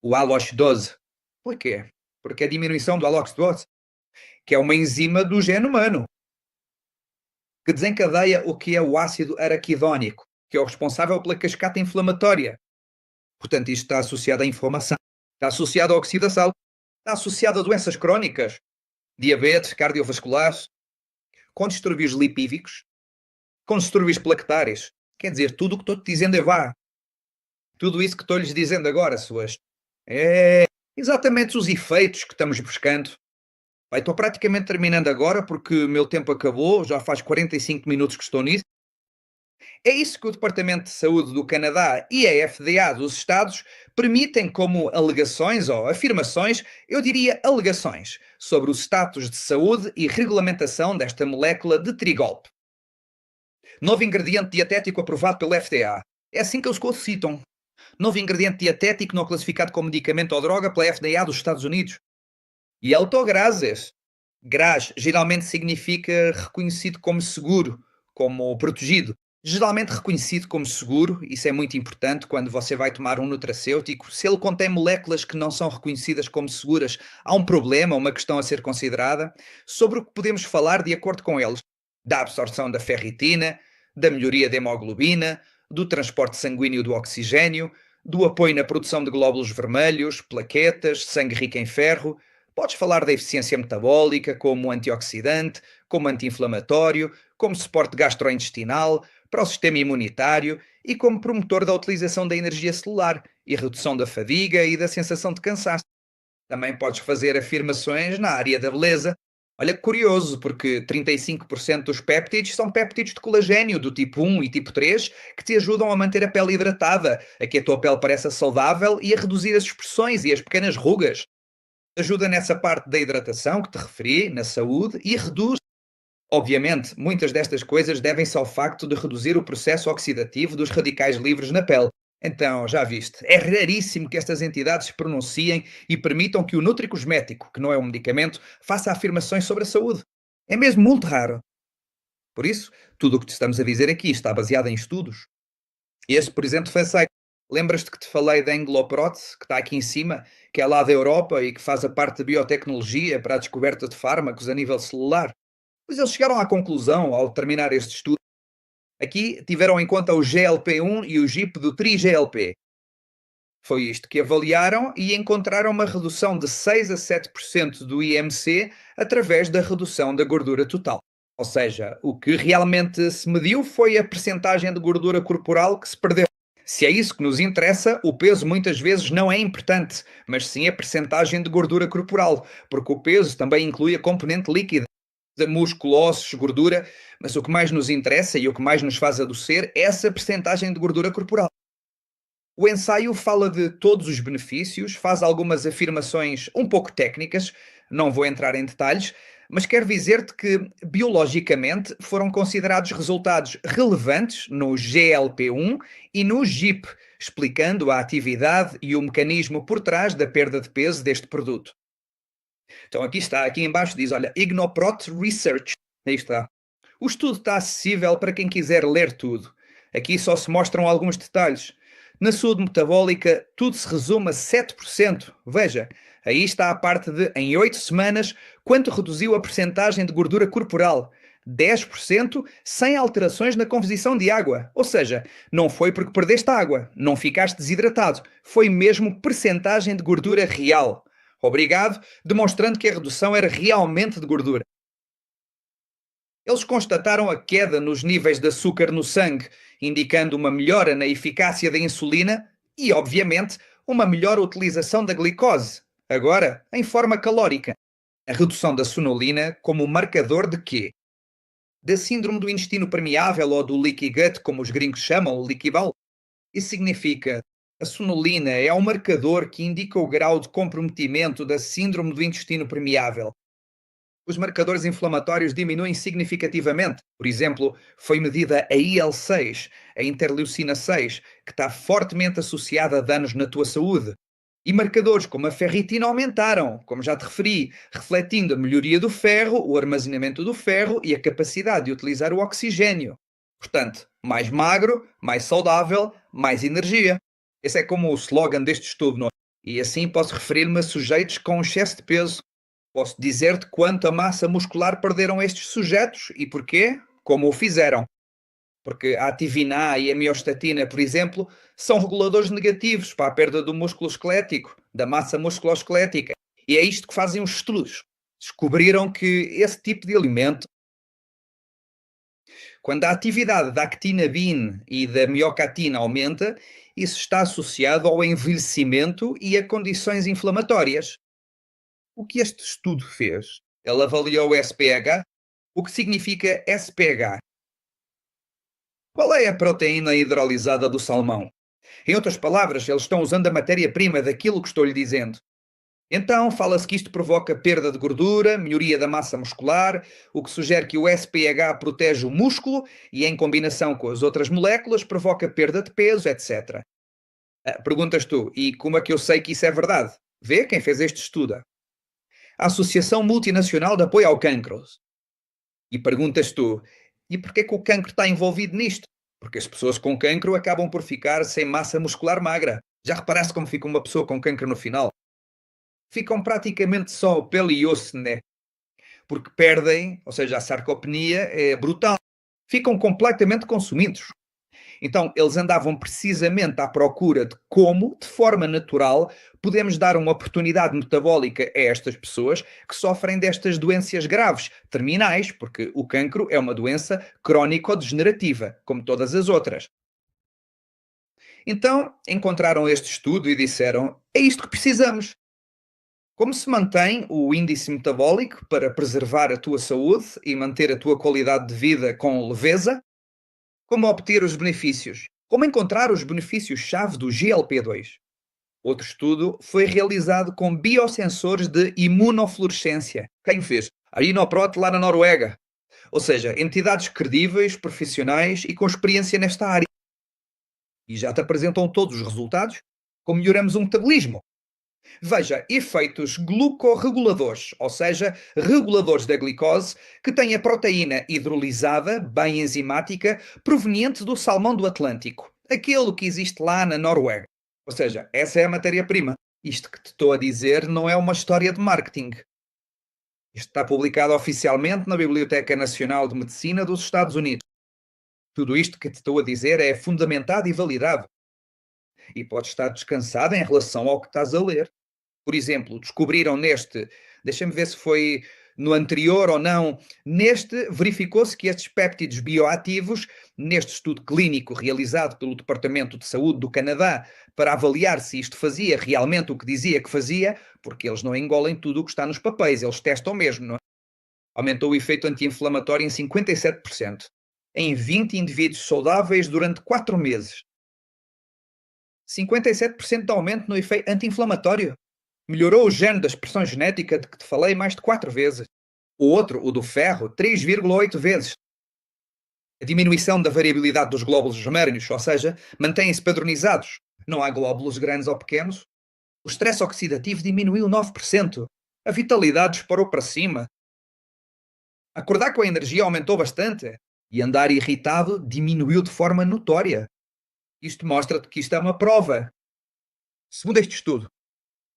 O alox-12. Porquê? Porque a diminuição do alox-12, que é uma enzima do gene humano, que desencadeia o que é o ácido araquidónico, que é o responsável pela cascata inflamatória. Portanto, isto está associado à inflamação, está associado à oxidação, está associado a doenças crónicas, diabetes, cardiovasculares, com distúrbios lipídicos, com distúrbios plaquetários. Quer dizer, tudo o que estou-te dizendo é vá. Tudo isso que estou-lhes dizendo agora, suas. É exatamente os efeitos que estamos buscando. Bem, estou praticamente terminando agora porque o meu tempo acabou, já faz 45 minutos que estou nisso. É isso que o Departamento de Saúde do Canadá e a FDA dos Estados permitem como alegações ou afirmações, eu diria alegações, sobre o status de saúde e regulamentação desta molécula de trigolpe. Novo ingrediente dietético aprovado pela FDA. É assim que eles o citam. Novo ingrediente dietético não classificado como medicamento ou droga pela FDA dos Estados Unidos. E autograses. GRAS geralmente significa reconhecido como seguro, como protegido. Geralmente reconhecido como seguro, isso é muito importante quando você vai tomar um nutracêutico. Se ele contém moléculas que não são reconhecidas como seguras, há um problema, uma questão a ser considerada, sobre o que podemos falar de acordo com eles. Da absorção da ferritina, da melhoria da hemoglobina, do transporte sanguíneo do oxigênio, do apoio na produção de glóbulos vermelhos, plaquetas, sangue rico em ferro. Podes falar da eficiência metabólica como antioxidante, como anti-inflamatório, como suporte gastrointestinal, para o sistema imunitário e como promotor da utilização da energia celular e redução da fadiga e da sensação de cansaço. Também podes fazer afirmações na área da beleza. Olha que curioso, porque 35% dos péptidos são péptidos de colagênio do tipo 1 e tipo 3 que te ajudam a manter a pele hidratada, a que a tua pele pareça saudável e a reduzir as expressões e as pequenas rugas. Ajuda nessa parte da hidratação que te referi, na saúde, e reduz. Obviamente, muitas destas coisas devem-se ao facto de reduzir o processo oxidativo dos radicais livres na pele. Então, já viste, é raríssimo que estas entidades se pronunciem e permitam que o nutricosmético, que não é um medicamento, faça afirmações sobre a saúde. É mesmo muito raro. Por isso, tudo o que te estamos a dizer aqui está baseado em estudos. Este, por exemplo, foi aceito. Lembras-te que te falei da Engloprot, que está aqui em cima, que é lá da Europa e que faz a parte de biotecnologia para a descoberta de fármacos a nível celular? Pois eles chegaram à conclusão, ao terminar este estudo, aqui tiveram em conta o GLP-1 e o GIP do tri-GLP. Foi isto que avaliaram e encontraram uma redução de 6 a 7% do IMC através da redução da gordura total. Ou seja, o que realmente se mediu foi a percentagem de gordura corporal que se perdeu. Se é isso que nos interessa, o peso muitas vezes não é importante, mas sim a percentagem de gordura corporal, porque o peso também inclui a componente líquida de músculo, ossos, gordura, mas o que mais nos interessa e o que mais nos faz adoecer é essa percentagem de gordura corporal. O ensaio fala de todos os benefícios, faz algumas afirmações um pouco técnicas, não vou entrar em detalhes, mas quero dizer-te que, biologicamente, foram considerados resultados relevantes no GLP-1 e no GIP, explicando a atividade e o mecanismo por trás da perda de peso deste produto. Então aqui está, aqui embaixo diz, olha, Ignoprot Research. Aí está. O estudo está acessível para quem quiser ler tudo. Aqui só se mostram alguns detalhes. Na saúde metabólica, tudo se resume a 7%. Veja, aí está a parte de, em 8 semanas, quanto reduziu a percentagem de gordura corporal. 10% sem alterações na composição de água. Ou seja, não foi porque perdeste água, não ficaste desidratado. Foi mesmo percentagem de gordura real. Obrigado, demonstrando que a redução era realmente de gordura. Eles constataram a queda nos níveis de açúcar no sangue, indicando uma melhora na eficácia da insulina e, obviamente, uma melhor utilização da glicose, agora em forma calórica. A redução da sonolina como marcador de quê? Da síndrome do intestino permeável ou do leaky gut, como os gringos chamam, o leaky bowel. Isso significa a sonolina é um marcador que indica o grau de comprometimento da síndrome do intestino permeável. Os marcadores inflamatórios diminuem significativamente. Por exemplo, foi medida a IL-6, a interleucina 6, que está fortemente associada a danos na tua saúde. E marcadores como a ferritina aumentaram, como já te referi, refletindo a melhoria do ferro, o armazenamento do ferro e a capacidade de utilizar o oxigênio. Portanto, mais magro, mais saudável, mais energia. Esse é como o slogan deste estudo, não é? E assim posso referir-me a sujeitos com excesso de peso. Posso dizer-te quanta massa muscular perderam estes sujeitos e porquê? Como o fizeram. Porque a ativina A e a miostatina, por exemplo, são reguladores negativos para a perda do músculo esquelético, da massa musculoesquelética. E é isto que fazem os estudos. Descobriram que esse tipo de alimento, quando a atividade da actina bin e da miocatina aumenta, isso está associado ao envelhecimento e a condições inflamatórias. O que este estudo fez? Ele avaliou o SPH. O que significa SPH? Qual é a proteína hidrolisada do salmão? Em outras palavras, eles estão usando a matéria-prima daquilo que estou-lhe dizendo. Então, fala-se que isto provoca perda de gordura, melhoria da massa muscular, o que sugere que o SPH protege o músculo e, em combinação com as outras moléculas, provoca perda de peso, etc. Perguntas tu, e como é que eu sei que isso é verdade? Vê quem fez este estudo. A Associação Multinacional de Apoio ao Cancro. E perguntas tu, e porquê que o cancro está envolvido nisto? Porque as pessoas com cancro acabam por ficar sem massa muscular magra. Já reparaste como fica uma pessoa com cancro no final? Ficam praticamente só pele e osso, né? Porque perdem, ou seja, a sarcopenia é brutal. Ficam completamente consumidos. Então, eles andavam precisamente à procura de como, de forma natural, podemos dar uma oportunidade metabólica a estas pessoas que sofrem destas doenças graves, terminais, porque o cancro é uma doença crónico-degenerativa, como todas as outras. Então, encontraram este estudo e disseram: é isto que precisamos. Como se mantém o índice metabólico para preservar a tua saúde e manter a tua qualidade de vida com leveza? Como obter os benefícios? Como encontrar os benefícios-chave do GLP-2? Outro estudo foi realizado com biosensores de imunofluorescência. Quem fez? A Inoprot, lá na Noruega. Ou seja, entidades credíveis, profissionais e com experiência nesta área. E já te apresentam todos os resultados, como melhoramos o metabolismo. Veja, efeitos glucorreguladores, ou seja, reguladores da glicose, que têm a proteína hidrolisada, bem enzimática, proveniente do salmão do Atlântico, aquele que existe lá na Noruega. Ou seja, essa é a matéria-prima. Isto que te estou a dizer não é uma história de marketing. Isto está publicado oficialmente na Biblioteca Nacional de Medicina dos Estados Unidos. Tudo isto que te estou a dizer é fundamentado e validado. E podes estar descansado em relação ao que estás a ler. Por exemplo, descobriram neste, deixa-me ver se foi no anterior ou não, neste verificou-se que estes péptidos bioativos, neste estudo clínico realizado pelo Departamento de Saúde do Canadá, para avaliar se isto fazia realmente o que dizia que fazia, porque eles não engolem tudo o que está nos papéis, eles testam mesmo, não é? Aumentou o efeito anti-inflamatório em 57%, em 20 indivíduos saudáveis durante 4 meses. 57% de aumento no efeito anti-inflamatório. Melhorou o gene da expressão genética de que te falei mais de 4 vezes. O outro, o do ferro, 3,8 vezes. A diminuição da variabilidade dos glóbulos vermelhos, ou seja, mantêm-se padronizados. Não há glóbulos grandes ou pequenos. O estresse oxidativo diminuiu 9%. A vitalidade disparou para cima. Acordar com a energia aumentou bastante. E andar irritado diminuiu de forma notória. Isto mostra-te que isto é uma prova. Segundo este estudo,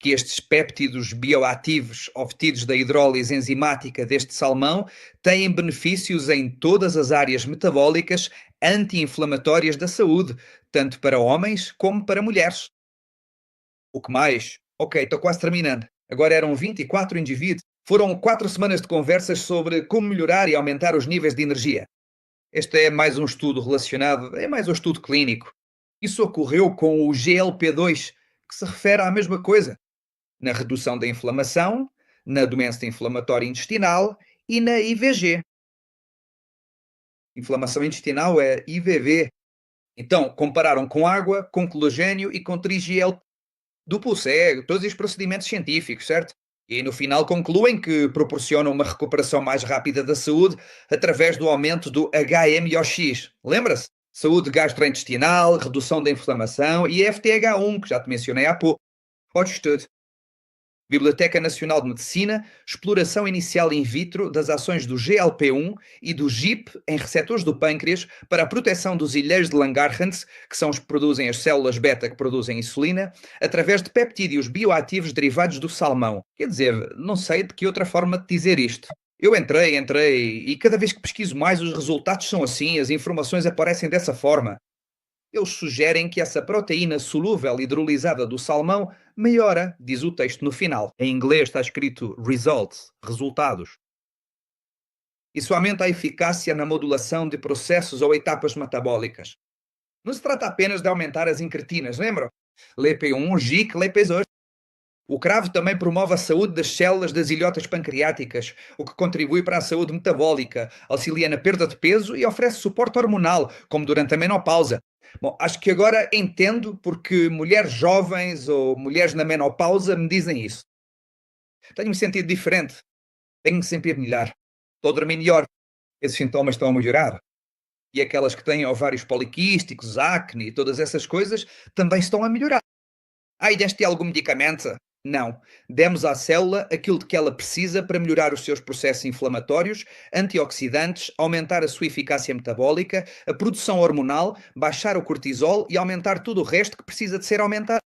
que estes péptidos bioativos obtidos da hidrólise enzimática deste salmão têm benefícios em todas as áreas metabólicas anti-inflamatórias da saúde, tanto para homens como para mulheres. O que mais? Ok, estou quase terminando. Agora eram 24 indivíduos. Foram 4 semanas de conversas sobre como melhorar e aumentar os níveis de energia. Este é mais um estudo relacionado, é mais um estudo clínico. Isso ocorreu com o GLP-2, que se refere à mesma coisa, na redução da inflamação, na doença inflamatória intestinal e na IVG. Inflamação intestinal é IVV. Então, compararam com água, com colagênio e com trigel duplo cego, todos os procedimentos científicos, certo? E no final concluem que proporcionam uma recuperação mais rápida da saúde através do aumento do HMOX. Lembra-se? Saúde gastrointestinal, redução da inflamação e FTH1, que já te mencionei há pouco. Pode estudo. Biblioteca Nacional de Medicina, exploração inicial in vitro das ações do GLP-1 e do GIP em receptores do pâncreas para a proteção dos ilhéus de Langerhans, que são os que produzem as células beta que produzem insulina, através de peptídeos bioativos derivados do salmão. Quer dizer, não sei de que outra forma de dizer isto. Eu entrei, e cada vez que pesquiso mais, os resultados são assim, as informações aparecem dessa forma. Eles sugerem que essa proteína solúvel hidrolisada do salmão melhora, diz o texto no final. Em inglês está escrito results, resultados. Isso aumenta a eficácia na modulação de processos ou etapas metabólicas. Não se trata apenas de aumentar as incretinas, lembram? LP1, GIC, LP2. O cravo também promove a saúde das células das ilhotas pancreáticas, o que contribui para a saúde metabólica, auxilia na perda de peso e oferece suporte hormonal, como durante a menopausa. Bom, acho que agora entendo porque mulheres jovens ou mulheres na menopausa me dizem isso. Tenho-me sentido diferente, tenho-me sentido melhor, estou a dormir melhor, esses sintomas estão a melhorar. E aquelas que têm ovários poliquísticos, acne e todas essas coisas também estão a melhorar. Ai, deste algum medicamento? Não. Demos à célula aquilo de que ela precisa para melhorar os seus processos inflamatórios, antioxidantes, aumentar a sua eficácia metabólica, a produção hormonal, baixar o cortisol e aumentar tudo o resto que precisa de ser aumentado.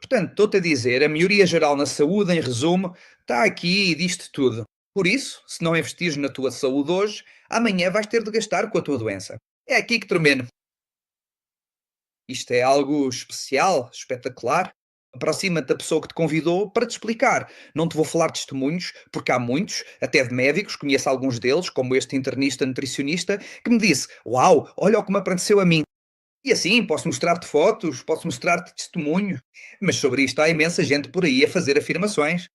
Portanto, estou-te a dizer, a melhoria geral na saúde, em resumo, está aqui e diz-te tudo. Por isso, se não investires na tua saúde hoje, amanhã vais ter de gastar com a tua doença. É aqui que termino. Isto é algo especial, espetacular. Aproxima-te da pessoa que te convidou para te explicar. Não te vou falar de testemunhos, porque há muitos, até de médicos, conheço alguns deles, como este internista nutricionista, que me disse: Uau, olha o que me aconteceu a mim. E assim, posso mostrar-te fotos, posso mostrar-te testemunho. Mas sobre isto há imensa gente por aí a fazer afirmações.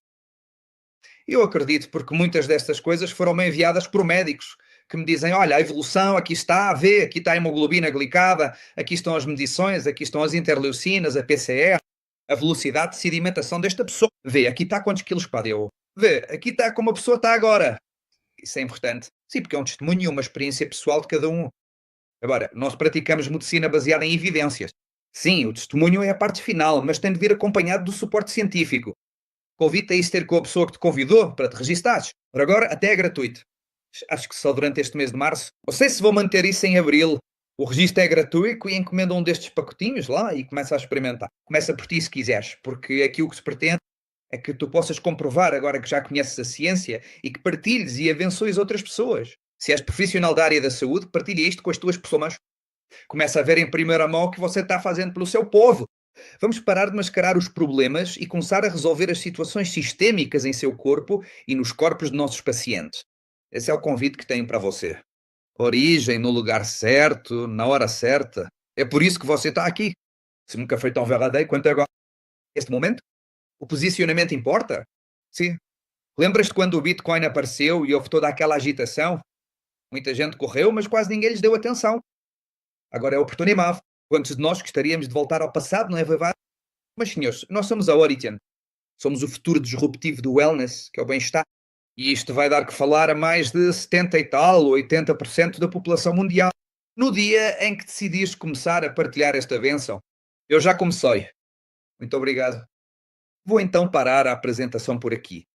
Eu acredito porque muitas destas coisas foram-me enviadas por médicos que me dizem: olha, a evolução, aqui está, vê, aqui está a hemoglobina glicada, aqui estão as medições, aqui estão as interleucinas, a PCR, a velocidade de sedimentação desta pessoa. Vê, aqui está quantos quilos perdeu. Vê, aqui está como a pessoa está agora. Isso é importante. Sim, porque é um testemunho e uma experiência pessoal de cada um. Agora, nós praticamos medicina baseada em evidências. Sim, o testemunho é a parte final, mas tem de vir acompanhado do suporte científico. Convite a isso ter com a pessoa que te convidou para te registares. Por agora, até é gratuito. Acho que só durante este mês de março. Não sei se vou manter isso em abril. O registro é gratuito e encomenda um destes pacotinhos lá e começa a experimentar. Começa por ti se quiseres, porque aqui o que se pretende é que tu possas comprovar, agora que já conheces a ciência, e que partilhes e abençoes outras pessoas. Se és profissional da área da saúde, partilha isto com as tuas pessoas. Começa a ver em primeira mão o que você está fazendo pelo seu povo. Vamos parar de mascarar os problemas e começar a resolver as situações sistémicas em seu corpo e nos corpos de nossos pacientes. Esse é o convite que tenho para você. Origem no lugar certo, na hora certa. É por isso que você está aqui. Se nunca foi tão verdadeiro quanto agora. Este momento, o posicionamento importa? Sim. Lembras-te quando o Bitcoin apareceu e houve toda aquela agitação? Muita gente correu, mas quase ninguém lhes deu atenção. Agora é a oportunidade. Quantos de nós gostaríamos de voltar ao passado, não é verdade? Mas, senhores, nós somos a Origin. Somos o futuro disruptivo do wellness, que é o bem-estar. E isto vai dar que falar a mais de 70 e tal, 80% da população mundial. No dia em que decidiste começar a partilhar esta bênção. Eu já comecei. Muito obrigado. Vou então parar a apresentação por aqui.